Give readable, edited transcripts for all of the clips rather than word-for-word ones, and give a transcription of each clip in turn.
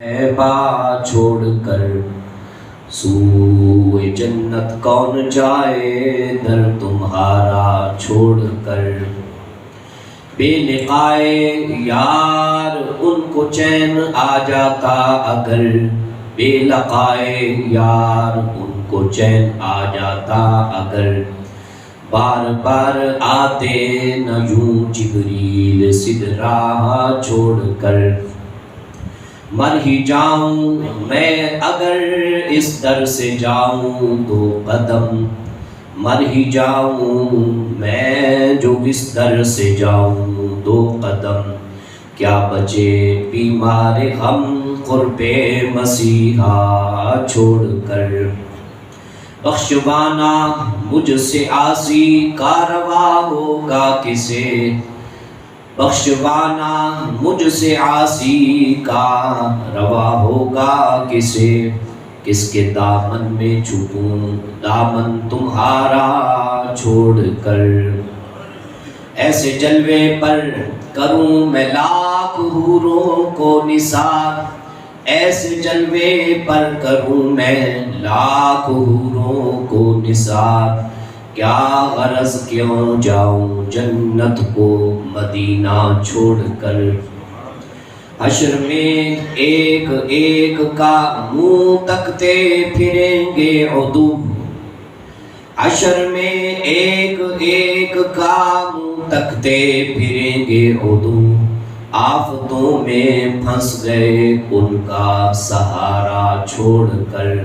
با چھوڑ کر سوئے جنت کون جائے در تمہارا چھوڑ کر، بے لقائے یار ان کو چین آ جاتا اگر، بے لقائے یار ان کو چین آ جاتا اگر، بار بار آتے نہ یوں جبریل سدرا چھوڑ کر، مر ہی جاؤں میں اگر اس در سے جاؤں دو قدم، مر ہی جاؤں میں جو اس در سے جاؤں دو قدم، کیا بچے بیمار ہم قرب مسیحا چھوڑ کر، بخشوانا مجھ سے عاصی کا روا ہوگا کسے، بخشوانا مجھ سے عاصی کا روا ہوگا کسے، کس کے دامن میں چھپوں دامن تمہارا چھوڑ کر، ایسے جلوے پر کروں میں لاکھ حوروں کو نثار، ایسے جلوے پر کروں میں لاکھ حوروں کو نثار، کیا غرض کیوں جاؤں جنت کو مدینہ چھوڑ کر، حشر میں ایک ایک کا منہ تکتے پھریں گے عدو، حشر میں ایک ایک کا منہ تکتے پھریں گے عدو، آفتوں میں پھنس گئے ان کا سہارا چھوڑ کر،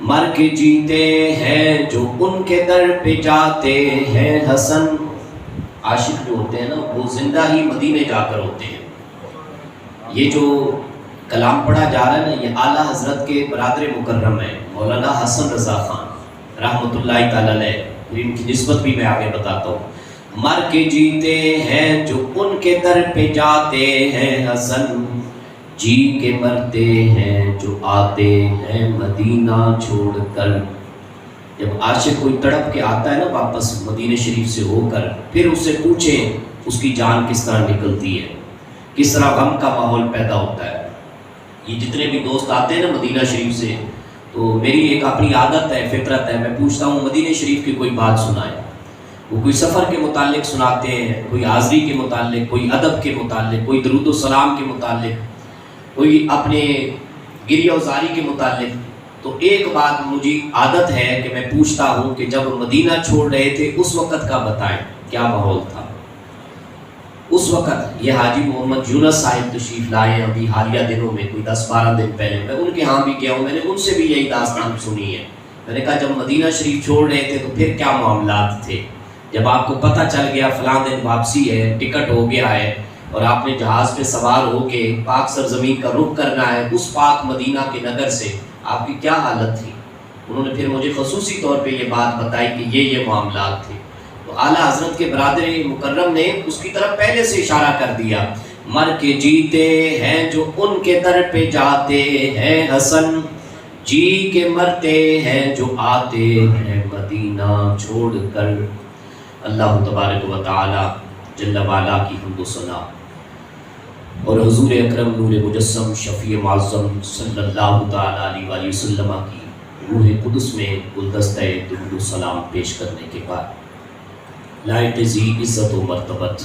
مر کے جیتے ہیں جو ان کے در پہ جاتے ہیں حسن، عاشق جو ہوتے ہیں نا وہ زندہ ہی مدینے جا کر ہوتے ہیں۔ یہ جو کلام پڑھا جا رہا ہے نا یہ اعلیٰ حضرت کے برادر مکرم ہیں مولانا حسن رضا خان رحمۃ اللہ تعالی علیہ، ان کی نسبت بھی میں آگے بتاتا ہوں، مر کے جیتے ہیں جو ان کے در پہ جاتے ہیں حسن، جی کے مرتے ہیں جو آتے ہیں مدینہ چھوڑ کر، جب عاشق کوئی تڑپ کے آتا ہے نا واپس مدینہ شریف سے ہو کر، پھر اس سے پوچھیں اس کی جان کس طرح نکلتی ہے، کس طرح غم کا ماحول پیدا ہوتا ہے۔ یہ جتنے بھی دوست آتے ہیں نا مدینہ شریف سے، تو میری ایک اپنی عادت ہے فطرت ہے، میں پوچھتا ہوں مدینہ شریف کی کوئی بات سنائیں، وہ کوئی سفر کے متعلق سناتے ہیں، کوئی حاضری کے متعلق، کوئی ادب کے متعلق، کوئی درود و سلام کے متعلق، کوئی اپنے گریہ و زاری کے متعلق۔ تو ایک بات مجھے عادت ہے کہ میں پوچھتا ہوں کہ جب مدینہ چھوڑ رہے تھے اس وقت کا بتائیں کیا ماحول تھا اس وقت۔ یہ حاجی محمد یونس صاحب تشریف لائے ہیں ابھی حالیہ دنوں میں، کوئی 10-12 دن پہلے، میں ان کے ہاں بھی گیا ہوں، میں نے ان سے بھی یہی داستان سنی ہے۔ میں نے کہا جب مدینہ شریف چھوڑ رہے تھے تو پھر کیا معاملات تھے، جب آپ کو پتہ چل گیا فلاں دن واپسی ہے، ٹکٹ ہو گیا ہے اور آپ نے جہاز پہ سوار ہو کے پاک سرزمین کا رخ کرنا ہے اس پاک مدینہ کے نگر سے، آپ کی کیا حالت تھی۔ انہوں نے پھر مجھے خصوصی طور پہ یہ بات بتائی کہ یہ معاملات تھے۔ تو اعلیٰ حضرت کے برادر مکرم نے اس کی طرف پہلے سے اشارہ کر دیا، مر کے جیتے ہیں جو ان کے در پہ جاتے ہیں حسن، جی کے مرتے ہیں جو آتے ہیں مدینہ چھوڑ کر۔ اللہ تبارک و تعالی جل وعلا کی حمد و ثنا اور حضور اکرم نور مجسم شفیع معظم صلی اللہ تعالی علیہ وآلہ وسلم کی روح قدس میں گلدستہ درود و سلام پیش کرنے کے بعد، لائق ذی عزت و مرتبت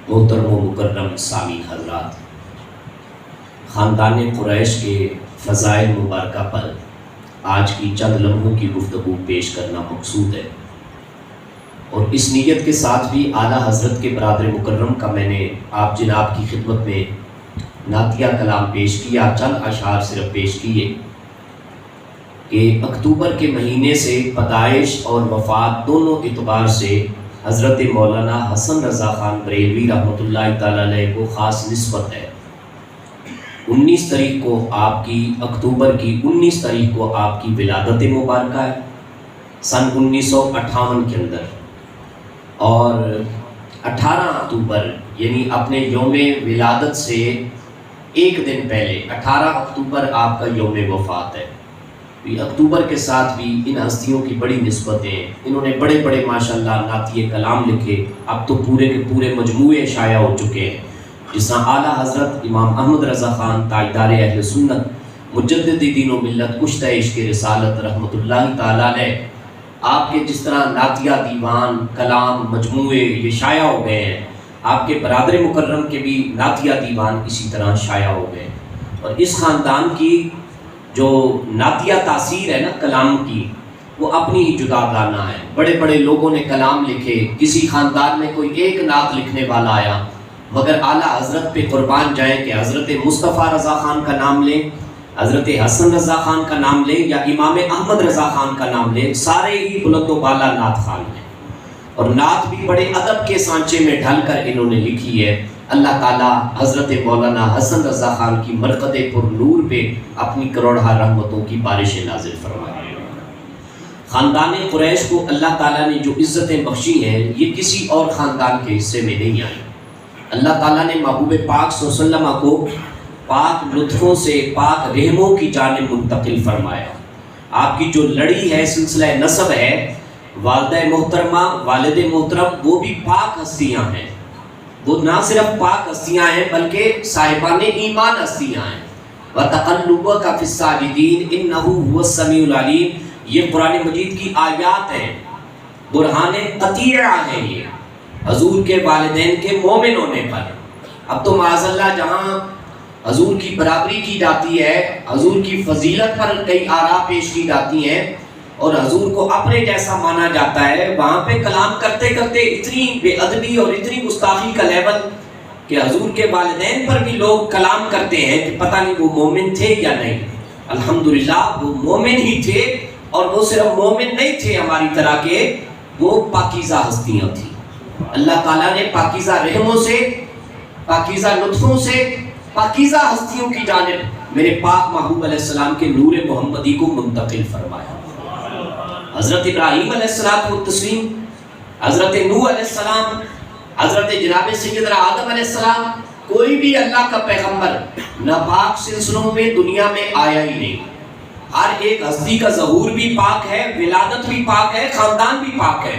محترم و مکرم سامعین حضرات، خاندان قریش کے فضائل مبارکہ پر آج کی چند لمحوں کی گفتگو پیش کرنا مقصود ہے، اور اس نیت کے ساتھ بھی اعلیٰ حضرت کے برادر مکرم کا میں نے آپ جناب کی خدمت میں نعتیہ کلام پیش کیا، چند اشعار صرف پیش کیے کہ اکتوبر کے مہینے سے پیدائش اور وفات دونوں اعتبار سے حضرت مولانا حسن رضا خان بریلوی رحمۃ اللہ تعالی علیہ کو خاص نسبت ہے۔ 19 تاریخ کو آپ کی اکتوبر کی 19 تاریخ کو آپ کی ولادت مبارکہ ہے سن 1958 کے اندر، اور 18 اکتوبر یعنی اپنے یوم ولادت سے ایک دن پہلے 18 اکتوبر آپ کا یوم وفات ہے۔ اکتوبر کے ساتھ بھی ان ہستیوں کی بڑی نسبتیں، انہوں نے بڑے بڑے ماشاءاللہ نعتیہ کلام لکھے، اب تو پورے کے پورے مجموعے شائع ہو چکے ہیں۔ جس طرح اعلیٰ حضرت امام احمد رضا خان تاجدار اہل سنت مجدد دین و ملت کشتہ عشق رسالت رحمۃ اللہ تعالیٰ علیہ، آپ کے جس طرح نعتیہ دیوان کلام مجموعے یہ شائع ہو گئے ہیں، آپ کے برادر مکرم کے بھی نعتیہ دیوان اسی طرح شائع ہو گئے، اور اس خاندان کی جو نعتیہ تاثیر ہے نا کلام کی، وہ اپنی ہی جدا گانا ہے۔ بڑے بڑے لوگوں نے کلام لکھے، کسی خاندان میں کوئی ایک نعت لکھنے والا آیا، مگر اعلیٰ حضرت پہ قربان جائیں کہ حضرت مصطفیٰ رضا خان کا نام لیں، حضرت حسن رضا خان کا نام لیں یا امام احمد رضا خان کا نام لیں، سارے ہی بلند و بالا نعت خان ہیں، اور نعت بھی بڑے ادب کے سانچے میں ڈھل کر انہوں نے لکھی ہے۔ اللہ تعالیٰ حضرت مولانا حسن رضا خان کی مرقد پر نور پہ اپنی کروڑہ رحمتوں کی بارش نازل فرمائے۔ خاندان قریش کو اللہ تعالیٰ نے جو عزتیں بخشی ہیں یہ کسی اور خاندان کے حصے میں نہیں آئی۔ اللہ تعالیٰ نے محبوب پاک صلی اللہ علیہ وسلم کو پاک لطفوں سے پاک رحموں کی جانب منتقل فرمایا۔ آپ کی جو لڑی ہے سلسلہ نسب ہے، والدہ محترمہ والد محترم وہ بھی پاک ہستیاں ہیں، وہ نہ صرف پاک ہستیاں ہیں بلکہ صاحبان ایمان ہستیاں ہیں۔ وَتَقَلُّبَكَ فِي السَّاجِدِينَ إِنَّهُ هُوَ السَّمِيعُ الْعَلِيمُ، یہ قرآن مجید کی آیات ہیں، برہان قطعیہ ہیں یہ حضور کے والدین کے مومن ہونے پر۔ اب تو معاذ اللہ جہاں حضور کی برابری کی جاتی ہے، حضور کی فضیلت پر کئی آراء پیش کی جاتی ہیں اور حضور کو اپنے جیسا مانا جاتا ہے، وہاں پہ کلام کرتے کرتے اتنی بے ادبی اور اتنی گستاخی کا لیول کہ حضور کے والدین پر بھی لوگ کلام کرتے ہیں کہ پتہ نہیں وہ مومن تھے یا نہیں۔ الحمدللہ وہ مومن ہی تھے، اور وہ صرف مومن نہیں تھے ہماری طرح کے، وہ پاکیزہ ہستیاں تھیں۔ اللہ تعالیٰ نے پاکیزہ رحموں سے، پاکیزہ لطفوں سے، پاکیزہ ہستیوں کی جانب میرے پاک محبوب علیہ السلام کے نور محمدی کو منتقل فرمایا۔ حضرت ابراہیم علیہ السلام و تسلیم، حضرت نوح علیہ السلام، حضرت جناب سیدنا آدم علیہ السلام، کوئی بھی اللہ کا پیغمبر ناپاک سلسلوں میں دنیا میں آیا ہی نہیں۔ ہر ایک ہستی کا ظہور بھی پاک ہے، ولادت بھی پاک ہے، خاندان بھی پاک ہے۔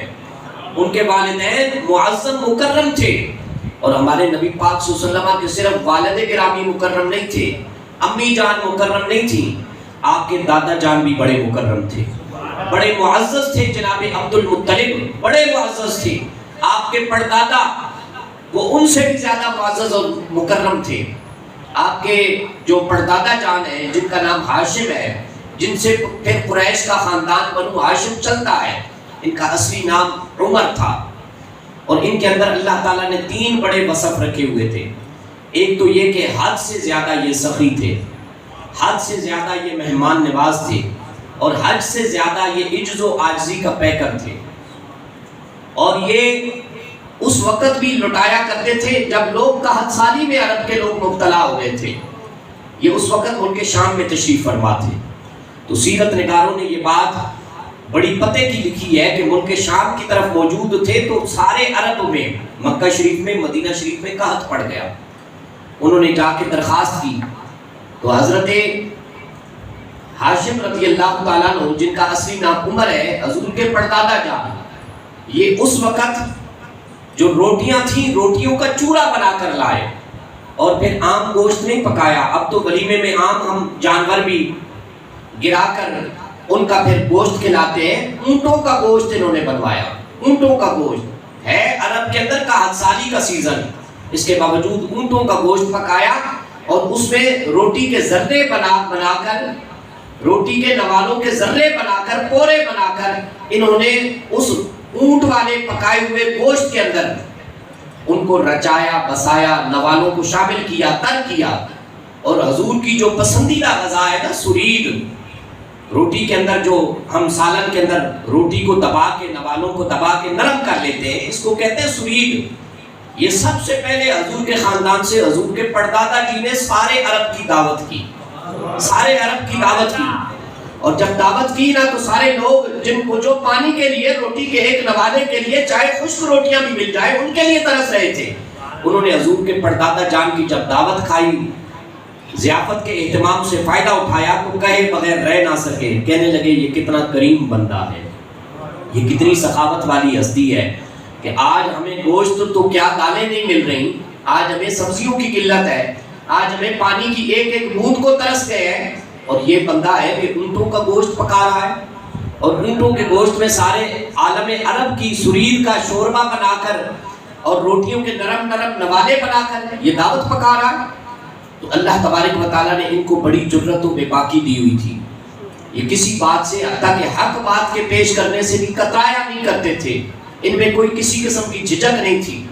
ان کے والدین معظم مکرم تھے، اور ہمارے نبی پاک صلی اللہ علیہ وسلم کے صرف والد گرامی مکرم نہیں تھے، امی جان مکرم نہیں تھی، آپ کے دادا جان بھی بڑے مکرم تھے، بڑے معزز تھے۔ جناب عبد المطلب بڑے معزز تھے، آپ کے پردادا وہ ان سے بھی زیادہ معزز اور مکرم تھے۔ آپ کے جو پردادا جان ہیں جن کا نام ہاشم ہے، جن سے پھر قریش کا خاندان بنو ہاشم چلتا ہے، ان کا اصلی نام عمر تھا، اور ان کے اندر اللہ تعالیٰ نے 3 بڑے وصف رکھے ہوئے تھے۔ ایک تو یہ کہ حد سے زیادہ یہ سخی تھے، حد سے زیادہ یہ مہمان نواز تھے، اور حد سے زیادہ یہ عجز و عاجزی کا پیکر تھے، اور یہ اس وقت بھی لٹایا کرتے تھے جب لوگ قحط سالی میں عرب کے لوگ مبتلا ہو گئے تھے۔ یہ اس وقت ملک شام میں تشریف فرما تھے، تو سیرت نگاروں نے یہ بات بڑی پتے کی لکھی ہے کہ ملک شام کی طرف موجود تھے تو سارے عرب میں مکہ شریف میں مدینہ شریف میں قحط پڑ گیا۔ انہوں نے جا کے درخواست کی، تو حضرت ہاشم رضی اللہ تعالیٰ عنہ جن کا اصلی نام عمر ہے، حضور کے پردادا جان، یہ اس وقت جو روٹیاں تھیں روٹیوں کا چورا بنا کر لائے، اور پھر عام گوشت نہیں پکایا۔ اب تو ولیمے میں عام ہم جانور بھی گرا کر ان کا پھر گوشت کھلاتے ہیں، اونٹوں کا گوشت انہوں نے بنوایا، اونٹوں کا گوشت ہے، عرب کے اندر قحط سالی کا سیزن، اس کے باوجود اونٹوں کا گوشت پکایا، اور اس میں روٹی کے ذرے بنا کر، روٹی کے نوالوں کے ذرے بنا کر، پورے بنا کر انہوں نے اس اونٹ والے پکائے ہوئے گوشت کے اندر ان کو رچایا، بسایا، نوالوں کو شامل کیا، تر کیا، اور حضور کی جو پسندیدہ غذا ہے نا سرید، روٹی کے اندر جو ہم سالن کے اندر روٹی کو دبا کے، نوالوں کو دبا کے نرم کر لیتے ہیں، اس کو کہتے ہیں سرید۔ یہ سب سے پہلے حضور کے خاندان سے حضور کے پردادا جی نے سارے عرب کی دعوت کی، سارے عرب کی دعوت کی، اور جب دعوت کی نا تو سارے لوگ جن کو جو پانی کے لیے، روٹی کے ایک نوالے کے لیے چاہے خشک روٹیاں بھی مل جائے ان کے لیے ترس رہے تھے۔ انہوں نے حضور کے پردادا جان کی جب دعوت کھائی، ضیافت کے اہتمام سے فائدہ اٹھایا، تو کہے بغیر رہ نہ سکے، کہنے لگے یہ کتنا کریم بندہ ہے، یہ کتنی سخاوت والی ہستی ہے کہ آج ہمیں گوشت تو کیا دالیں نہیں مل رہی، آج ہمیں سبزیوں کی قلت ہے، آج ہمیں پانی کی ایک ایک بوند کو ترس گئے ہیں، اور یہ بندہ ہے کہ اونٹوں کا گوشت پکا رہا ہے، اور اونٹوں کے گوشت میں سارے عالم عرب کی سرید کا شوربہ بنا کر اور روٹیوں کے نرم نرم نوالے بنا کر یہ دعوت پکا رہا ہے۔ تو اللہ تبارک و تعالیٰ نے ان کو بڑی جرت و بے باکی دی ہوئی تھی، یہ کسی بات سے حتیٰ کہ حق بات کے پیش کرنے سے بھی کترایا نہیں کرتے تھے، ان میں کوئی کسی قسم کی جھجک نہیں تھی۔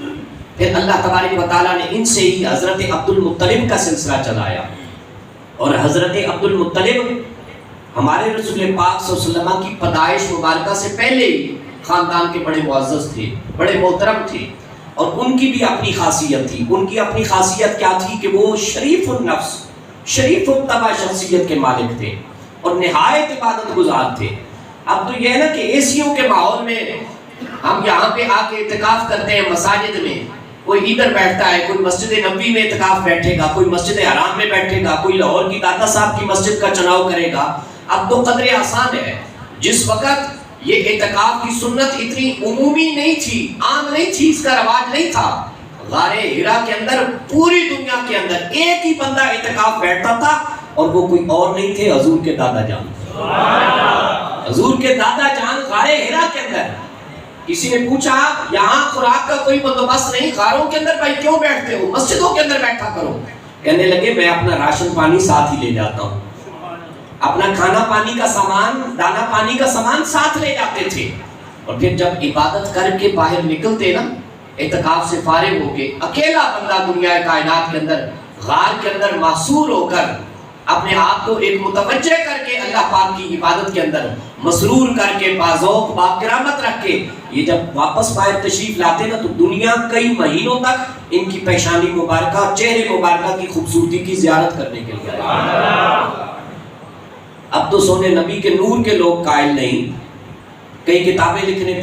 پھر اللہ تبارک و تعالیٰ نے ان سے ہی حضرت عبد المطلب کا سلسلہ چلایا، اور حضرت عبد المطلب ہمارے رسول پاک صلی اللہ علیہ وسلم کی پیدائش مبارکہ سے پہلے ہی خاندان کے بڑے معزز تھے، بڑے محترم تھے، اور ان کی بھی اپنی خاصیت تھی۔ ان کی اپنی خاصیت کیا تھی کہ وہ شریف النفس، شریف الطبع شخصیت کے مالک تھے، اور نہایت عبادت گزار تھے۔ اب تو یہ ہے نا کہ ایسیوں کے ماحول میں ہم یہاں پہ آ کے اعتکاف کرتے ہیں مساجد میں، کوئی ادھر بیٹھتا ہے، کوئی مسجد نبوی میں اعتکاف بیٹھے گا، کوئی مسجد حرام میں بیٹھے گا، کوئی لاہور کی داتا صاحب کی مسجد کا چناؤ کرے گا۔ اب تو قدر آسان ہے، جس وقت یہ اعتکاف کی سنت اتنی عمومی نہیں تھی، عام نہیں تھی، اس کا رواج نہیں تھا، غار حرا کے اندر پوری دنیا کے اندر ایک ہی بندہ اعتکاف بیٹھتا تھا، اور وہ کوئی اور نہیں تھے، حضور کے دادا جان۔ حضور کے دادا جان غار حرا کے اندر۔ کسی نے پوچھا یہاں خوراک کا کوئی بندوبست نہیں، غاروں کے اندر بھائی کیوں بیٹھتے ہو، مسجدوں کے اندر بیٹھا کرو۔ کہنے لگے میں اپنا راشن پانی ساتھ ہی لے جاتا ہوں، اپنا کھانا پانی کا سامان، دانا پانی کا سامان ساتھ لے جاتے تھے، اور پھر جب عبادت کر کے باہر نکلتے نا، اعتکاف سے فارغ ہو کے، اکیلا بندہ دنیا کائنات کے اندر غار کے اندر محصور ہو کر اپنے آپ کو ایک متوجہ کر کے اللہ پاک کی عبادت کے اندر مسرور کر کے باذوق باکرامت رکھ کے یہ جب واپس باہر تشریف لاتے نا، تو دنیا کئی مہینوں تک ان کی پیشانی مبارکہ، چہرے مبارکہ کی خوبصورتی کی زیارت کرنے کے لیے آئے۔ اب تو سونے نبی کے نور کے لوگ قائل نہیں، کئی کتابیں لکھنے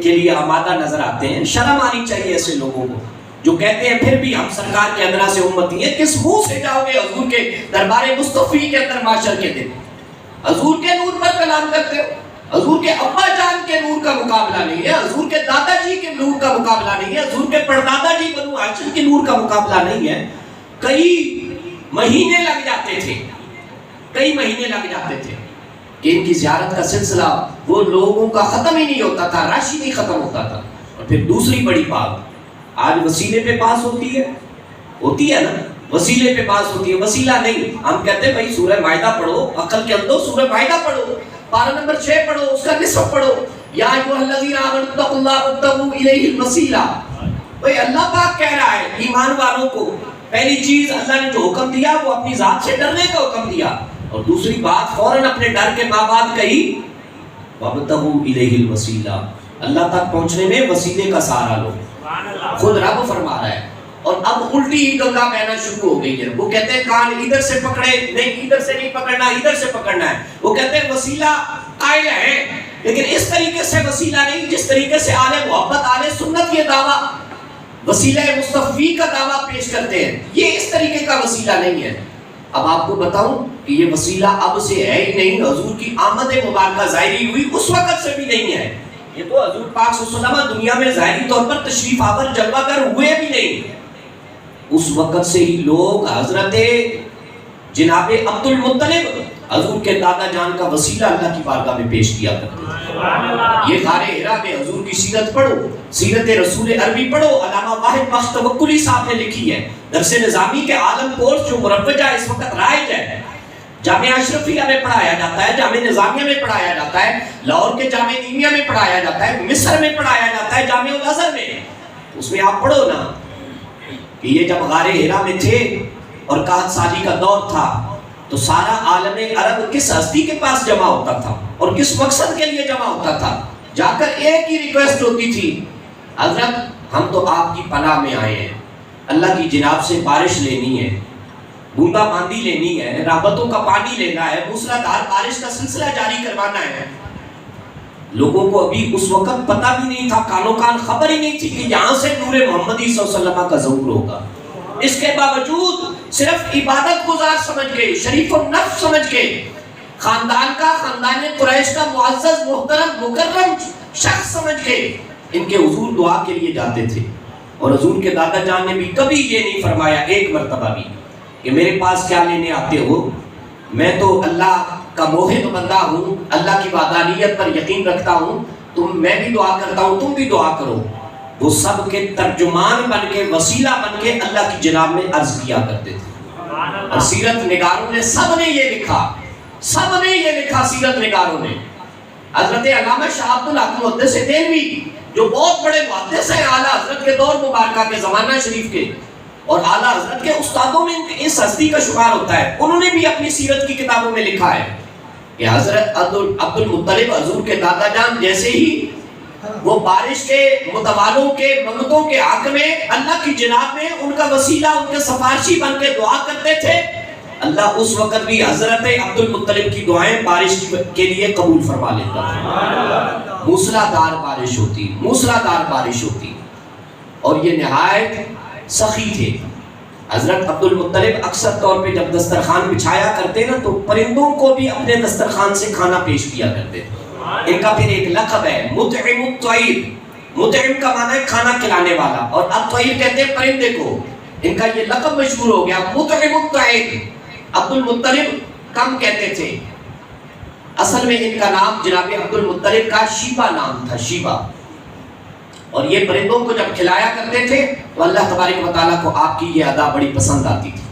کے لیے آمادہ نظر آتے ہیں۔ شرم آنی چاہیے ایسے لوگوں کو جو کہتے ہیں پھر بھی ہم سرکار کے ادنا سے امتی ہیں۔ کس منہ سے جاؤ گے حضور کے دربار مصطفی کے اندر معاشر کے دن؟ حضور کے نور پر کلام کرتے ہو، حضور کے ابا جان کے نور کا مقابلہ نہیں ہے، حضور کے دادا جی کے نور کا مقابلہ نہیں ہے، حضور کے پردادا جی بنو ہاشم کے نور کا مقابلہ نہیں ہے۔ کئی مہینے لگ جاتے تھے، کئی مہینے لگ جاتے تھے کہ ان کی زیارت کا سلسلہ وہ لوگوں کا ختم ہی نہیں ہوتا تھا، راشی نہیں ختم ہوتا تھا۔ اور پھر دوسری بڑی بات، آج وسیلے پہ پاس ہوتی ہے نا، وسیلے پہ پاس ہوتی ہے، وسیلہ نہیں۔ ہم کہتے ہیں بھائی سورہ مائدہ پڑھو، عقل کے اندر سورہ مائدہ پڑھو، پارہ نمبر 6 پڑھو، اس کا نصف پڑھو، یا ایھا الذین آمنوا اتقوا اللہ وابتغوا الیہ الوسیلہ۔ بھائی اللہ پاک کہہ رہا ہے ایمان والوں کو پہلی چیز اللہ نے جو حکم دیا وہ اپنی ذات سے ڈرنے کا حکم دیا، اور دوسری بات فوراً اپنے ڈر کے بعد کہی وابتغوا الیہ الوسیلہ، اللہ تک پہنچنے میں وسیلے کا سہارا لو۔ خود رب فرما رہا ہے، اور اب الٹی ہی گنگا بہنا شروع ہو گئی ہے۔ وہ کہتے ہیں کان ادھر سے پکڑے، نہیں ادھر سے نہیں پکڑنا، ادھر سے پکڑنا ہے۔ وہ کہتے ہیں وسیلہ قائل ہے، لیکن اس طریقے سے وسیلہ نہیں جس طریقے سے آل محبت آل سنت یہ دعویٰ وسیلہ مصطفی کا دعویٰ پیش کرتے ہیں، یہ اس طریقے کا وسیلہ نہیں ہے۔ اب آپ کو بتاؤں کہ یہ وسیلہ اب سے ہے ہی نہیں، حضور کی آمد مبارکہ ظاہری ہوئی اس وقت سے بھی نہیں ہے۔ یہ تو حضور پاک صلی اللہ علیہ وسلم دنیا میں ظاہری طور پر تشریف آور جلوہ گر ہوئے بھی نہیں، اس وقت سے ہی لوگ حضرت جناب عبد المطلب حضور کے دادا جان کا وسیلہ اللہ کی بارگاہ میں پیش کیا کرتے ہیں۔ یہ غار حرا میں حضور کی سیرت پڑھو، سیرت رسول عربی پڑھو، علامہ واحد بخش توکلی صاحب نے لکھی ہے، درس نظامی کے عالم کورس جو مروجہ اس وقت رائج ہے، جامعہ اشرفیہ میں پڑھایا جاتا ہے، جامعہ نظامیہ میں پڑھایا جاتا ہے، لاہور کے جامعہ نیمیہ میں پڑھایا جاتا ہے، مصر میں پڑھایا جاتا ہے، جامعہ الازہر میں۔ اس میں آپ پڑھو نا کہ یہ جب غار حرا میں تھے اور قحط سالی کا دور تھا، تو سارا عالم عرب کس ہستی کے پاس جمع ہوتا تھا اور کس مقصد کے لیے جمع ہوتا تھا؟ جا کر ایک ہی ریکویسٹ ہوتی تھی، حضرت ہم تو آپ کی پناہ میں آئے ہیں، اللہ کی جناب سے بارش لینی ہے، بوندا باندی لینی ہے، رحمتوں کا پانی لینا ہے، موسلادھار بارش کا سلسلہ جاری کروانا ہے۔ لوگوں کو ابھی اس وقت پتہ بھی نہیں تھا، کانوں کان خبر ہی نہیں تھی کہ یہاں سے نور محمدی صلی اللہ علیہ وسلم کا ظہور ہوگا۔ اس کے باوجود صرف عبادت گزار سمجھ کے، شریف النفس سمجھ کے، خاندان قریش کا معزز محترم مکرم شخص سمجھ کے ان کے حضور دعا کے لیے جاتے تھے۔ اور حضور کے دادا جان نے بھی کبھی یہ نہیں فرمایا ایک مرتبہ بھی کہ میرے پاس کیا لینے آتے ہو، میں تو اللہ کا موحد بندہ ہوں، اللہ کی وحدانیت پر یقین رکھتا ہوں، میں بھی دعا کرتا ہوں، تم بھی دعا کرو۔ وہ سب کے ترجمان بن کے، وسیلہ بن کے اللہ کی جناب میں عرض کیا کرتے تھے۔ اور سیرت نگاروں نے سب نے یہ لکھا، سیرت نگاروں نے۔ حضرت علامہ شاہ عبد الحق محدث دہلوی جو بہت بڑے محدث ہیں اعلیٰ حضرت کے دور مبارکہ کے، زمانہ شریف کے، اور اعلیٰ حضرت کے استادوں میں اس ہستی کا شمار ہوتا ہے، انہوں نے بھی اپنی سیرت کی کتابوں میں لکھا ہے کہ حضرت عبد المطلب حضور کے دادا جان جیسے ہی وہ بارش کے متوالوں کے منگتوں کے حق میں اللہ کی جناب میں ان کا وسیلہ، ان کے سفارشی بن کے دعا کرتے تھے، اللہ اس وقت بھی حضرت عبد المطلب کی دعائیں بارش کے لیے قبول فرما لیتا تھا۔ موسلادھار بارش ہوتی اور یہ نہایت سخی تھے۔ حضرت عبد المطلب اکثر طور پہ جب دسترخوان بچھایا کرتے نا تو پرندوں کو بھی اپنے دسترخوان سے کھانا پیش کیا کرتے تھے۔ ان کا پھر ایک لقب ہے مطعم الطیر، مطعم کا معنی ہے کھانا کھلانے والا، اور الطیر کہتے ہیں پرندے کو، ان کا یہ لقب مشہور ہو گیا مطعم الطیر۔ عبد المطلب کم کہتے تھے، اصل میں ان کا نام جناب عبد المطلب کا شیبہ نام تھا، شیبہ، اور یہ پرندوں کو جب کھلایا کرتے تھے تو اللہ تبارک و تعالیٰ کو آپ کی یہ ادا بڑی پسند آتی تھی۔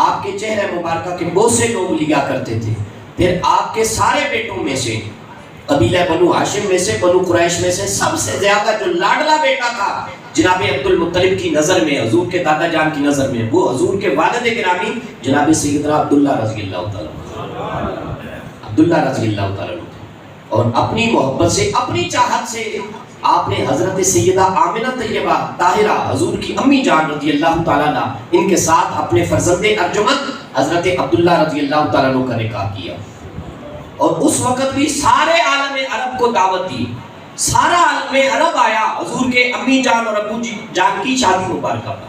آپ کے چہرے مبارکہ کے بہت سے لوگ لیا کرتے تھے، پھر آپ کے سارے بیٹوں میں سے، قبیلہ بنو ہاشم میں سے، بنو قریش میں سے سب سے زیادہ جو لاڈلا بیٹا تھا جناب عبد المطلب کی نظر میں، حضور کے دادا جان کی نظر میں، وہ حضور کے والد گرامی جناب سیدنا عبداللہ رضی اللہ تعالیٰ عنہ، اور اپنی محبت سے، اپنی چاہت سے آپ نے حضرت سیدہ آمنہ طیبہ طاہرہ حضور کی امی جان رضی اللہ تعالیٰ عنہ، ان کے ساتھ اپنے فرزند ارجمند حضرت عبداللہ رضی اللہ تعالیٰ عنہ کا نکاح کیا، اور اس وقت بھی سارے عالم عرب کو دعوت دی، سارا عالم عرب آیا حضور کے امی جان اور ابو جان کی شادی مبارکہ پر،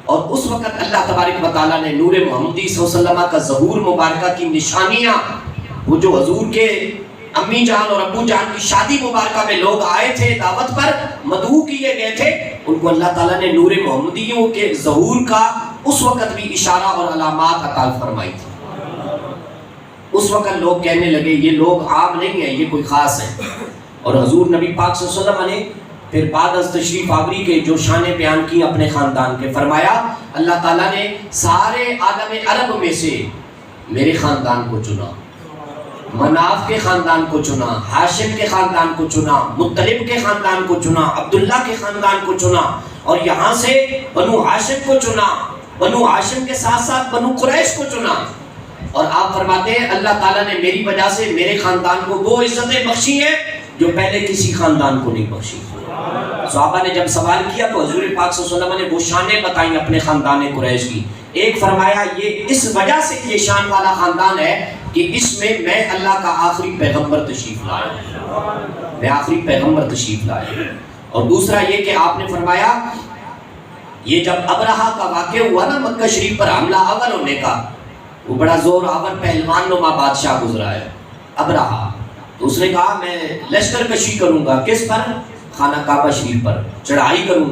اور اس وقت اللہ تبارک و تعالیٰ نے نور محمدی صلی اللہ علیہ وسلم کا ظہور مبارکہ کی نشانیاں، وہ جو حضور کے امی جان اور ابو جان کی شادی مبارکہ میں لوگ آئے تھے دعوت پر، مدعو کیے گئے تھے، ان کو اللہ تعالیٰ نے نور محمدیوں کے ظہور کا اس وقت بھی اشارہ اور علامات عطا فرمائی تھی۔ اس وقت لوگ کہنے لگے یہ لوگ عام نہیں ہیں، یہ کوئی خاص ہیں، اور حضور نبی پاک صلی اللہ علیہ وسلم نے پھر بعد از تشریف آوری کے جو شانیں بیان کی اپنے خاندان کے، فرمایا اللہ تعالیٰ نے سارے عالم عرب میں سے میرے خاندان کو چنا، مناف کے خاندان کو چنا، ہاشم کے خاندان کو چنا، مطلب کے خاندان کو چنا، عبداللہ کے خاندان کو چنا، اور یہاں سے بنو ہاشم کو چنا، بنو ہاشم کے ساتھ ساتھ بنو قریش کو چنا، اور آپ فرماتے ہیں اللہ تعالیٰ نے میری وجہ سے میرے خاندان کو وہ عزتیں بخشی ہیں جو پہلے کسی خاندان کو نہیں بخشی۔ صحابہ نے جب سوال کیا تو حضور پاک صلی اللہ علیہ وسلم نے وہ شانیں بتائیں اپنے خاندان قریش کی، ایک فرمایا یہ اس وجہ سے یہ شان والا خاندان ہے کہ اس میں اللہ کا آخری پیغمبر تشریف لائے، اور دوسرا یہ کہ آپ نے فرمایا یہ جب ابرہہ کا واقعہ ہوا نا مکہ شریف پر حملہ اول ہونے کا، وہ بڑا زور آور پہلوان نما بادشاہ گزرا ہے ابرہہ، تو اس نے کہا میں لشکر کشی کروں گا، کس پر؟ خانہ کعبہ شریف پر چڑھائی کروں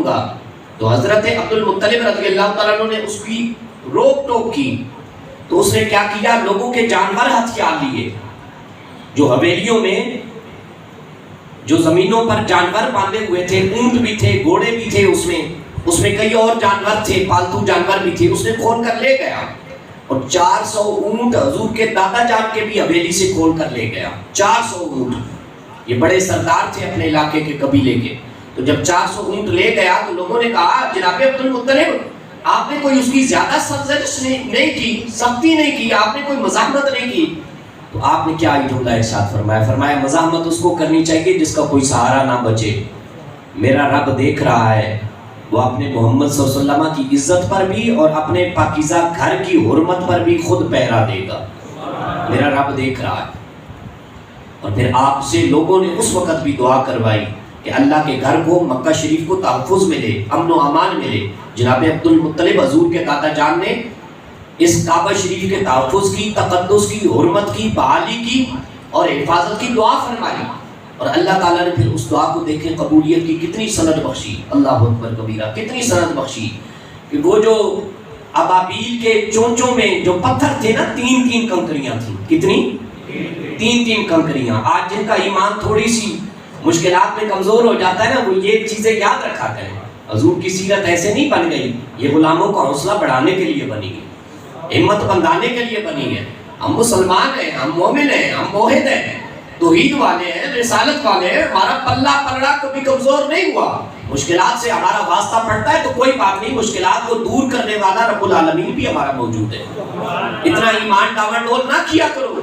گا، تو حضرت عبد المطلب رضی اللہ تعالیٰ عنہ نے اس کی روک ٹوک کی، تو اس نے کیا کیا، لوگوں کے جانور ہتھیار لیے، جو حویلیوں میں جو زمینوں پر جانور باندھے ہوئے تھے، اونٹ بھی تھے، گھوڑے بھی تھے، اس میں کئی اور جانور تھے، پالتو جانور بھی تھے، اس نے کھول کر لے گیا، اور 400 اونٹ حضور کے دادا جان کے بھی حویلی سے کھول کر لے گیا، 400 اونٹ، یہ بڑے سردار تھے اپنے علاقے کے قبیلے کے، تو جب 400 اونٹ لے گیا تو لوگوں نے کہا جناب عبد المطلب آپ نے کوئی اس کی زیادہ سرزنش نہیں کی، سختی نہیں کی، آپ نے کوئی مزاحمت نہیں کی، تو آپ نے کیا جملہ ارشاد فرمایا مزاحمت اس کو کرنی چاہیے جس کا کوئی سہارا نہ بچے، میرا رب دیکھ رہا ہے، وہ اپنے محمد صلی اللہ علیہ وسلم کی عزت پر بھی اور اپنے پاکیزہ گھر کی حرمت پر بھی خود پہرا دے گا، میرا رب دیکھ رہا ہے۔ اور پھر آپ سے لوگوں نے اس وقت بھی دعا کروائی کہ اللہ کے گھر کو، مکہ شریف کو تحفظ ملے، امن و امان ملے۔ جناب عبد المطلب حضور کے دادا جان نے اس کعبہ شریف کے تحفظ کی، تقدس کی، حرمت کی، بحالی کی اور حفاظت کی دعا فرمائی، اور اللہ تعالیٰ نے پھر اس دعا کو دیکھیں قبولیت کی کتنی سند بخشی، اللہ اکبر کبیرہ، کتنی سند بخشی کہ وہ جو ابابیل کے چونچوں میں جو پتھر تھے نا، 3 کنکریاں تھیں، کتنی؟ 3 کنکریاں۔ آج جن کا ایمان تھوڑی سی مشکلات میں کمزور ہو جاتا ہے نا، وہ یہ چیزیں یاد رکھا کریں۔ حضور کی سیرت ایسے نہیں بن گئی، یہ غلاموں کا حوصلہ بڑھانے کے لیے بنی ہے، ہمت بندانے کے لیے بنی ہے۔ ہم مسلمان ہیں، ہم مومن ہیں، ہم موحد ہیں، توحید والے ہیں، رسالت والے ہیں، ہمارا پلہ پلڑا کبھی کمزور نہیں ہوا۔ مشکلات سے ہمارا واسطہ پڑتا ہے تو کوئی بات نہیں، مشکلات کو دور کرنے والا رب العالمین بھی ہمارا موجود ہے۔ اتنا ایمان ڈاوا ڈول نہ کیا کرو،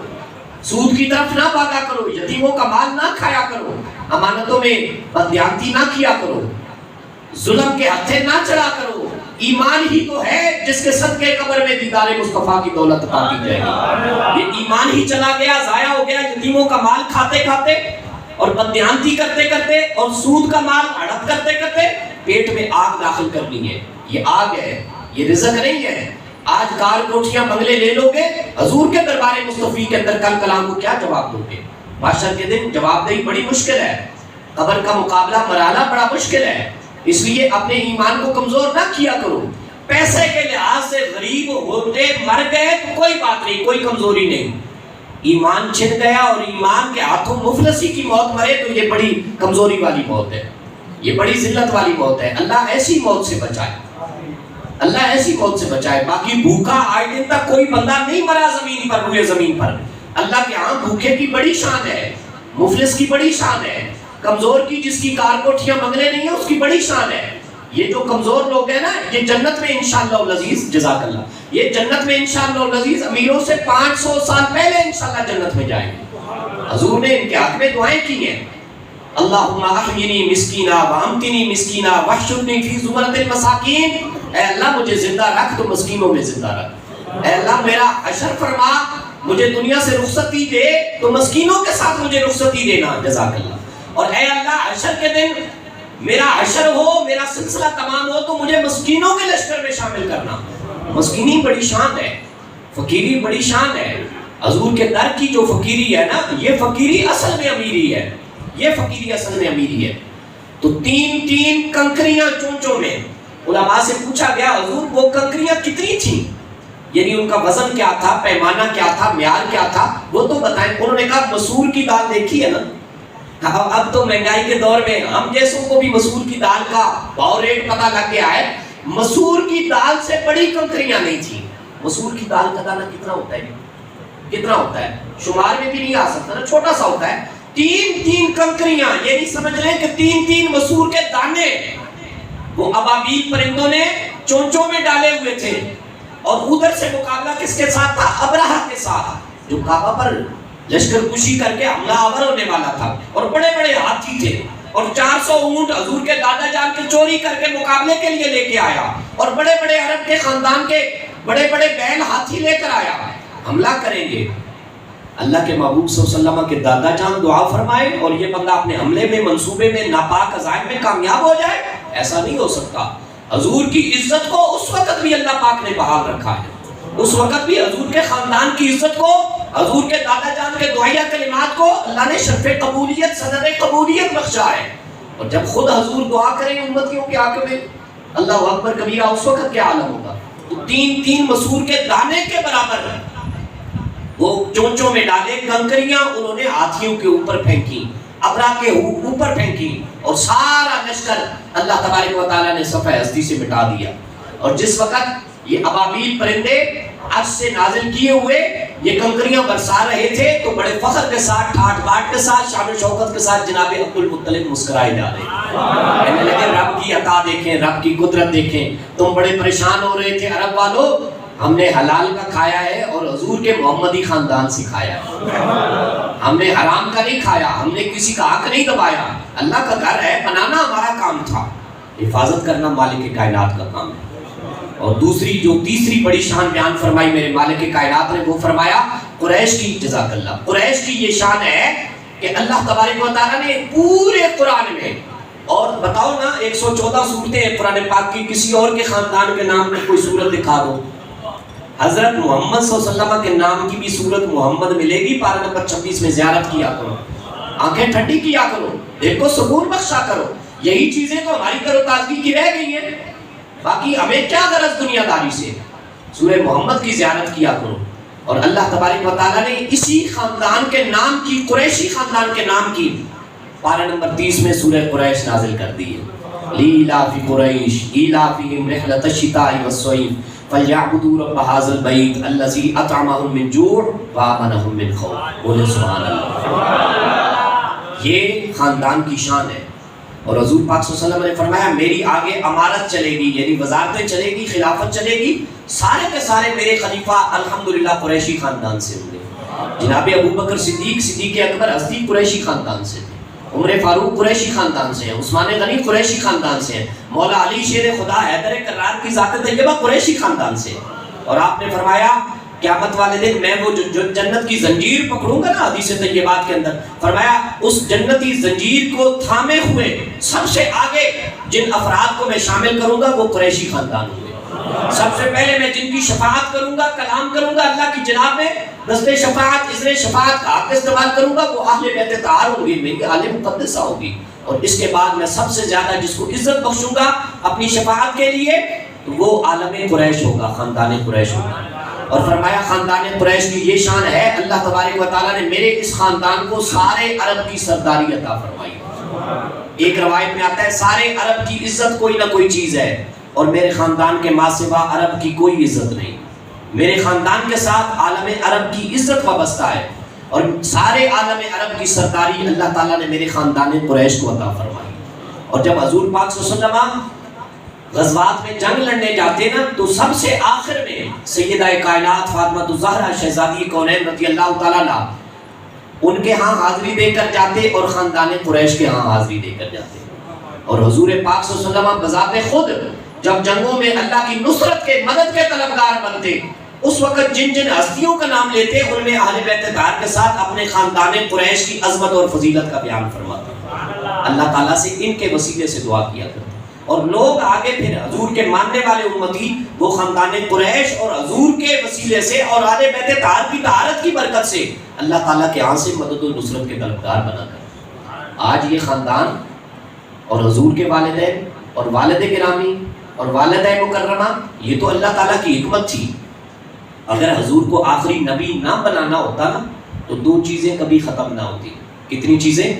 سود کی طرف نہ بھاگا کرو، یتیموں کا مال نہ کھایا کرو، امانتوں میں بددیانتی نہ کیا کرو، ظلم کے ہتھے نہ چڑھا کرو۔ ایمان ہی تو ہے جس کے صدقے قبر میں دیدار مصطفیٰ کی دولت عطا کی جائے گی۔ یہ ایمان ہی چلا گیا، ضائع ہو گیا، یتیموں کا مال کھاتے کھاتے اور بددیانتی کرتے کرتے اور سود کا مال ہڑپ کرتے کرتے پیٹ میں آگ داخل کرنی ہے۔ یہ آگ ہے، یہ رزق نہیں ہے۔ آج کار کوٹھیاں بنگلے لے لو گے، حضور کے دربار مصطفی کے اندر کل کلام کو کیا جواب دو گے؟ محشر کے دن جواب دہی بڑی مشکل ہے، قبر کا مقابلہ مرحلہ بڑا مشکل ہے۔ اس لیے اپنے ایمان کو کمزور نہ کیا کرو۔ پیسے کے لحاظ سے غریب ہوتے مر گئے تو کوئی بات نہیں، کوئی کمزوری نہیں۔ ایمان چھن گیا اور ایمان کے ہاتھوں مفلسی کی موت مرے تو یہ بڑی کمزوری والی موت ہے، یہ بڑی ذلت والی موت ہے۔ اللہ ایسی موت سے بچائے، اللہ ایسی موت سے بچائے۔ باقی بھوکا آج دن تک کوئی بندہ نہیں مرا زمین پر، روئے زمین پر۔ اللہ کے ہاں بھوکے کی بڑی شان ہے، مفلس کی بڑی شان ہے، کمزور کی جس کی کار کوٹھیاں بنگلے نہیں ہیں اس کی بڑی شان ہے۔ یہ جو کمزور لوگ ہیں نا، یہ جنت میں انشاءاللہ العزیز، جزاک اللہ، یہ جنت میں انشاءاللہ العزیز امیروں سے 500 سال پہلے انشاءاللہ جنت میں جائیں گے۔ حضور نے ان کے حق میں دعائیں کی ہیں، اللہم احیینی مسکینا وامتنی مسکینا واحشرنی فی زمرۃ المساکین۔ اے اللہ مجھے زندہ رکھ تو مسکینوں میں زندہ رکھ، اے اللہ میرا حشر فرما، مجھے دنیا سے رخصتی دے تو مسکینوں کے ساتھ مجھے رخصتی دینا، جزاک اللہ۔ اور اے اللہ حشر کے دن میرا حشر ہو، میرا سلسلہ تمام ہو تو مجھے مسکینوں کے لشکر میں شامل کرنا۔ مسکینی بڑی شان ہے، فقیری بڑی شان ہے۔ حضور کے در کی جو فقیری ہے نا، یہ فقیری اصل میں امیری ہے، یہ فقیری اصل میں امیری ہے۔ تو 3 کنکریاں چونچوں میں، علماء سے پوچھا گیا حضور وہ کنکریاں کتنی تھیں، یعنی ان کا وزن کیا تھا، پیمانہ کیا تھا، معیار کیا تھا، وہ تو بتائیں۔ انہوں نے کہا مسور کی دال دیکھی ہے نا، اب تو مہنگائی کے دور میں ہم جیسوں کو بھی مسور کی دال کا بھاؤ ریٹ پتہ لگ گیا ہے، مسور کی دال سے بڑی کنکریاں نہیں تھیں۔ مسور کی دال کا دانہ کتنا ہوتا ہے؟ کتنا ہوتا ہے؟ شمار میں بھی نہیں آ سکتا نا، چھوٹا سا ہوتا ہے۔ 3 کنکریاں، یہ نہیں سمجھ لیں کہ 3 مسور کے دانے وہ ابابیل پرندوں نے چونچوں میں ڈالے ہوئے تھے۔ اور ادھر سے مقابلہ کس کے ساتھ تھا؟ ابرہہ کے ساتھ، جو کعبہ پر لشکر کشی کر کے حملہ آور ہونے والا تھا، اور بڑے بڑے ہاتھی تھے، اور 400 اونٹ حضور کے دادا جان کے چوری کر کے مقابلے کے لیے لے کے آیا، اور بڑے بڑے عرب کے خاندان کے بڑے بڑے بیل ہاتھی لے کر آیا، حملہ کریں گے۔ اللہ کے محبوب صلی اللہ علیہ وسلم کے دادا جان دعا فرمائے اور یہ بندہ اپنے حملے میں، منصوبے میں، ناپاک عزائم میں کامیاب ہو جائے، ایسا نہیں ہو سکتا۔ حضور کی عزت کو اس وقت بھی اللہ پاک نے بحال رکھا ہے، اس وقت بھی حضور کے خاندان کی عزت کو، حضور کے دادا جان کے دعائیہ کلمات کو اللہ نے شرف قبولیت، صدر قبولیت بخشا ہے۔ اور جب خود حضور دعا کریں امتیوں کے حق میں، اللہ اکبر کبیرہ، اس وقت کیا عالم ہوگا۔ تو 3 مسور کے دانے کے برابر وہ چونچوں میں ڈالے، کنکریاں انہوں نے ہاتھیوں کے اوپر پھینکی، ابرا کے اوپر پھینکی، اور سارا لشکر اللہ تبارک و تعالیٰ نے صفحہ ہستی سے مٹا دیا۔ اور جس وقت یہ ابابیل پرندے عرش سے نازل کیے ہوئے یہ کنکریاں برسا رہے تھے تو بڑے فخر کے ساتھ، ٹھاٹ باٹ کے ساتھ، شان و شوکت کے ساتھ جناب عبد المطلب مسکرائے جا رہے، کہنے لگے رب کی عطا دیکھیں، رب کی قدرت دیکھیں، تم بڑے پریشان ہو رہے تھے عرب والو، ہم نے حلال کا کھایا ہے اور حضور کے محمدی خاندان سے کھایا ہے، ہم نے حرام کا نہیں کھایا، ہم نے کسی کا حق نہیں دبایا، اللہ کا گھر ہے، بنانا ہمارا کام تھا، حفاظت کرنا مالک کائنات کا کام ہے۔ اور دوسری جو تیسری بڑی شان بیان فرمائی میرے مالک کائنات نے، وہ فرمایا قریش کی، جزاک اللہ، قریش کی یہ شان ہے کہ اللہ تبارک و تعالیٰ نے پورے قرآن میں، اور بتاؤ نا 114 صورتیں قرآن پاک کی، کسی اور کے خاندان کے نام میں کوئی صورت دکھا دو، حضرت محمد صلی اللہ علیہ وسلم کے نام کی بھی صورت محمد ملے گی، پارہ نمبر 26 میں زیارت کیا کرو، آنکھیں ٹھنڈی کیا کرو، دل کو سکون بخشا کرو. یہی چیزیں تو ہماری تر و تازگی کی رہ گئی ہیں. باقی ہمیں کیا غرض دنیا داری سے؟ سورہ محمد کی زیارت کیا کرو. اور اللہ تبارک و تعالیٰ نے اسی خاندان کے نام کی، قریشی خاندان کے نام کی پارہ نمبر 30 میں سورہ قریش نازل کر دی ہے. لِإِيلَافِ قُرَيْشٍ إِيلَافِهِمْ رِحْلَةَ الشِّتَاءِ وَالصَّيْفِ فَلْيَعْبُدُوا رَبَّ هَٰذَا الْبَيْتِ الَّذِي أَطْعَمَهُم مِّن جُوعٍ وَآمَنَهُم مِّن خَوْفٍ. بولے سبحان اللہ. یہ خاندان کی شان ہے. اور حضور پاک صلی اللہ علیہ وسلم نے فرمایا میری آگے امارت چلے گی، یعنی وزارتیں چلے گی، خلافت چلے گی، سارے کے سارے میرے خلیفہ الحمدللہ قریشی خاندان سے ہوں گے. جناب ابو بکر صدیق، صدیق اکبر ہستی قریشی خاندان سے تھے، عمر فاروق قریشی خاندان سے ہیں، عثمان غنی قریشی خاندان سے ہیں، مولا علی شیر خدا حیدر کرار کی ذات طیبہ قریشی خاندان سے. اور آپ نے فرمایا قیامت والے دن میں وہ جو جنت کی زنجیر پکڑوں گا نا، حدیث طیبات کے اندر فرمایا اس جنتی زنجیر کو تھامے ہوئے سب سے آگے جن افراد کو میں شامل کروں گا وہ قریشی خاندان ہوئے. سب سے پہلے میں جن کی شفاعت کروں گا، کلام کروں گا اللہ کی جناب میں، دستے شفاعت، اذن شفاعت کا حق استعمال کروں گا، وہ اہل بیت طاہر ہوں گی، میری آل مقدسہ ہوگی. اور اس کے بعد میں سب سے زیادہ جس کو عزت بخشوں گا اپنی شفاعت کے لیے تو وہ عالم قریش ہوگا، خاندان قریش ہوگا. اور فرمایا خاندان قریش کی یہ شان ہے، اللہ تبارک و تعالیٰ نے میرے اس خاندان کو سارے عرب کی سرداری عطا فرمائی. ایک روایت میں آتا ہے سارے عرب کی عزت کوئی نہ کوئی چیز ہے اور میرے خاندان کے ماں سوا عرب کی کوئی عزت نہیں. میرے خاندان کے ساتھ عالم عرب کی عزت وابستہ ہے اور سارے عالم عرب کی سرداری اللہ تعالیٰ نے میرے خاندان قریش کو عطا فرمائی. اور جب حضور پاک صلی اللہ علیہ وسلم غزوات میں جنگ لڑنے جاتے نا تو سب سے آخر میں سیدہ کائنات فاطمہ الزہرا شہزادی کونین رضی اللہ تعالیٰ عنہ ان کے ہاں حاضری دے کر جاتے اور خاندان قریش کے ہاں حاضری دے کر جاتے. اور حضور پاک صلی اللہ علیہ وسلم بذات خود جب جنگوں میں اللہ کی نصرت کے مدد کے طلبگار بنتے اس وقت جن جن ہستیوں کا نام لیتے ان میں اہل بیت طاہر کے ساتھ اپنے خاندان قریش کی عظمت اور فضیلت کا بیان فرماتے. اللہ تعالیٰ سے ان کے وسیلے سے دعا کیا کرتے اور لوگ آگے پھر حضور کے ماننے والے امتی وہ خاندان قریش اور حضور کے وسیلے سے اور اہل بیت طاہر کی طہارت کی برکت سے اللہ تعالیٰ کے ہاں سے مدد و نصرت کے طلبگار بنا کر آج یہ خاندان اور حضور کے والدین اور والد گرامی اور والدہ مکرمہ یہ تو اللہ تعالیٰ کی حکمت تھی. اگر حضور کو آخری نبی نہ بنانا ہوتا نا تو دو چیزیں کبھی ختم نہ ہوتی. کتنی چیزیں؟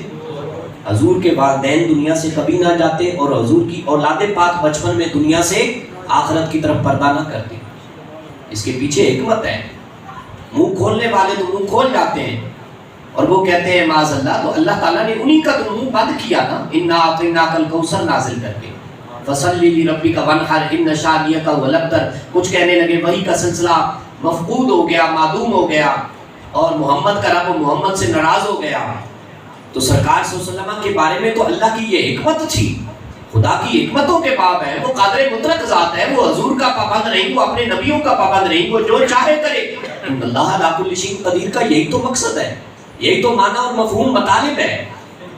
حضور کے والدین دنیا سے کبھی نہ جاتے اور حضور کی اولاد پاک بچپن میں دنیا سے آخرت کی طرف پردہ نہ کرتے. اس کے پیچھے حکمت ہے. منہ کھولنے والے تو منہ کھول جاتے ہیں اور وہ کہتے ہیں معاذ اللہ، تو اللہ تعالیٰ نے انہی کا تو منہ بند کیا نا انا اعطیناک الکوثر نازل کر کے فصلی لربک وانحر ان شانئک هو الابتر. کچھ کہنے لگے وہی کا سلسلہ مفقود ہو گیا، معدوم ہو گیا اور محمد کا رب محمد سے ناراض ہو گیا. تو سرکار صلی اللہ علیہ وسلم کے بارے میں تو اللہ کی یہ حکمت تھی، خدا کی حکمتوں کے باب ہے، وہ قادر مطلق ذات ہے، وہ حضور کا پابند نہیں، وہ اپنے نبیوں کا پابند نہیں، وہ جو چاہے کرے. ان اللہ علی کل شیء قدیر کا یہی تو مقصد ہے، یہی تو معنی اور مفہوم مطالب ہے.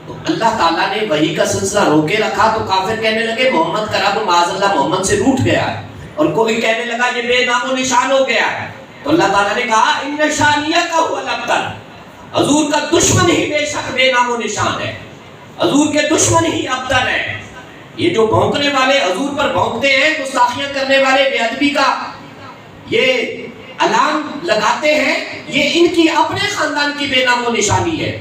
تو اللہ تعالیٰ نے وحی کا سلسلہ روکے رکھا تو کافر کہنے لگے محمد کا رب معاذ اللہ محمد سے روٹھ گیا ہے، اور کوئی کہنے لگا یہ بے نام و نشان ہو گیا ہے. تو اللہ تعالیٰ نے کہا ان شانئک هو الابتر، حضور کا دشمن ہی بے شک بے نام و نشان ہے، حضور کے دشمن ہی ابتر ہے. یہ جو بھونکنے والے حضور پر بھونکتے ہیں، گستاخیاں کرنے والے بے ادبی کا یہ الارم لگاتے ہیں، یہ ان کی اپنے خاندان کی بے نام و نشانی ہے.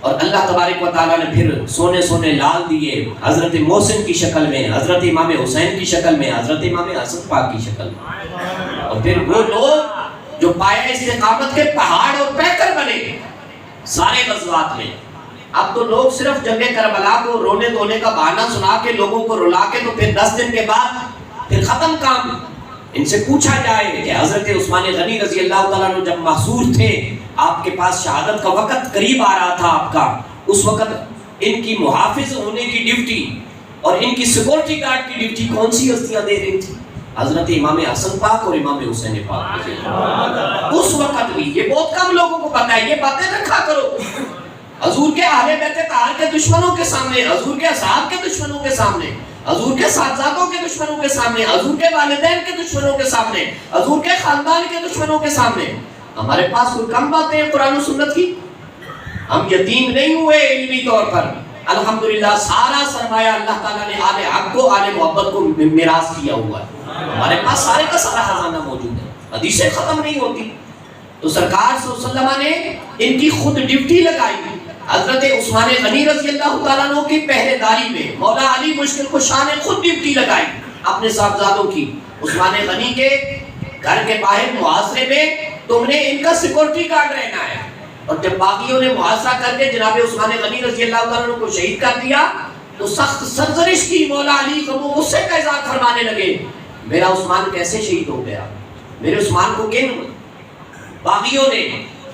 اور اللہ تبارک و تعالیٰ نے پھر سونے سونے لال دیے حضرت محسن کی شکل میں، حضرت امام حسین کی شکل میں، حضرت امام حسن پاک کی شکل میں. اور پھر وہ لوگ جو پایہ استقامت کے پہاڑ اور پیکر بنے سارے غزوات میں. اب تو لوگ صرف جنگ کربلا کو رونے دھونے کا بہانہ سنا کے لوگوں کو رلا کے تو پھر 10 دن کے بعد پھر ختم کام. ان سے پوچھا جائے کہ حضرت عثمان غنی رضی اللہ تعالیٰ عنہ جب محصور تھے، آپ کے پاس شہادت کا وقت قریب آ رہا تھا آپ کا، اس وقت ان کی محافظ ہونے کی ڈیوٹی اور ان کی سیکورٹی گارڈ کی ڈیوٹی کون سی ہستیاں دے رہی تھی؟ حضرت امام حسن پاک اور امام حسین پاک. اس وقت بھی یہ بہت کم لوگوں کو پتا ہے، یہ باتیں رکھا کرو. حضور کے اہل بیت طاہر کے دشمنوں کے سامنے، حضور کے اصحاب کے دشمنوں کے سامنے، حضور کے ساتھزادوں کے دشمنوں کے سامنے، حضور کے والدین کے دشمنوں کے سامنے، حضور کے خاندان کے دشمنوں کے سامنے ہمارے پاس کوئی کم باتیں ہیں قرآن و سنت کی؟ ہم یتیم نہیں ہوئے علمی طور پر، الحمدللہ سارا سرمایہ اللہ تعالیٰ نے آل حق کو، آل محبت کو میراث کیا ہوا ہے، ہمارے پاس سارے کا سارا خزانہ موجود ہے، حدیثیں ختم نہیں ہوتی۔ تو سرکار صلی اللہ علیہ وسلم نے ان کی خود ڈیوٹی لگائی، حضرت عثمان غنی رضی اللہ تعالیٰ عنہ کی پہرے داری میں مولا علی مشکل کشا نے خود ڈیوٹی لگائی اپنے صاحبزادوں کی، عثمان غنی کے گھر کے باہر محاصرے میں تم نے ان کا سیکورٹی گارڈ رہنا ہے، اور جب باغیوں نے محاصرہ کر کے جناب عثمان غنی رضی اللہ تعالیٰ عنہ کو شہید کر دیا تو سخت سرزنش کی، مولا علی کو وہ غصے کا اظہار فرمانے لگے، میرا عثمان کیسے شہید ہو گیا، میرے عثمان کو کن باغیوں نے،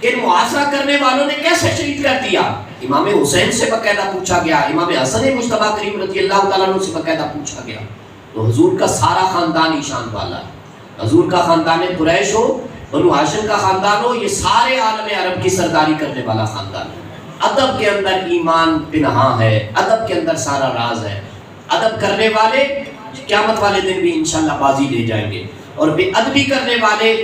کن محاصرہ کرنے والوں نے کیسے شہید کر دیا؟ امام حسین سے باقاعدہ پوچھا گیا، امام حسن مجتبی کریم رضی اللہ تعالیٰ عنہ سے باقاعدہ پوچھا گیا۔ تو حضور کا سارا خاندان ایشان والا ہے، حضور کا خاندان قریش ہو، بنو ہاشم کا خاندان ہو، یہ سارے عالم عرب کی سرداری کرنے والا خاندان ہے۔ ادب کے اندر ایمان پنہاں ہے، ادب کے اندر سارا راز ہے، ادب کرنے والے قیامت والے دن بھی انشاءاللہ بازی لے جائیں گے، اور بے ادبی کرنے والے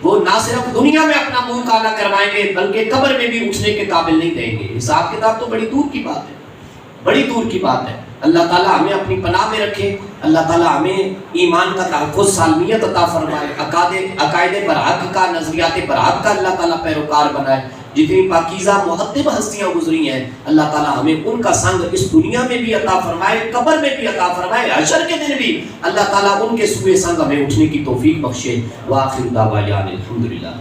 وہ نہ صرف دنیا میں اپنا منہ کالا کروائیں گے بلکہ قبر میں بھی اٹھنے کے قابل نہیں دیں گے۔ حساب کتاب تو بڑی دور کی بات ہے، بڑی دور کی بات ہے۔ اللہ تعالیٰ ہمیں اپنی پناہ میں رکھے، اللہ تعالیٰ ہمیں ایمان کا تحفظ سالمیت عطا فرمائے، عقائد برحق کا، نظریات برحق کا اللہ تعالیٰ پیروکار بنائے۔ جتنی پاکیزہ مہذب ہستیاں گزری ہیں اللہ تعالیٰ ہمیں ان کا سنگ اس دنیا میں بھی عطا فرمائے، قبر میں بھی عطا فرمائے، حشر کے دن بھی اللہ تعالیٰ ان کے سوئے سنگ ہمیں اٹھنے کی توفیق بخشے۔ وآخر دعوانا الحمدللہ۔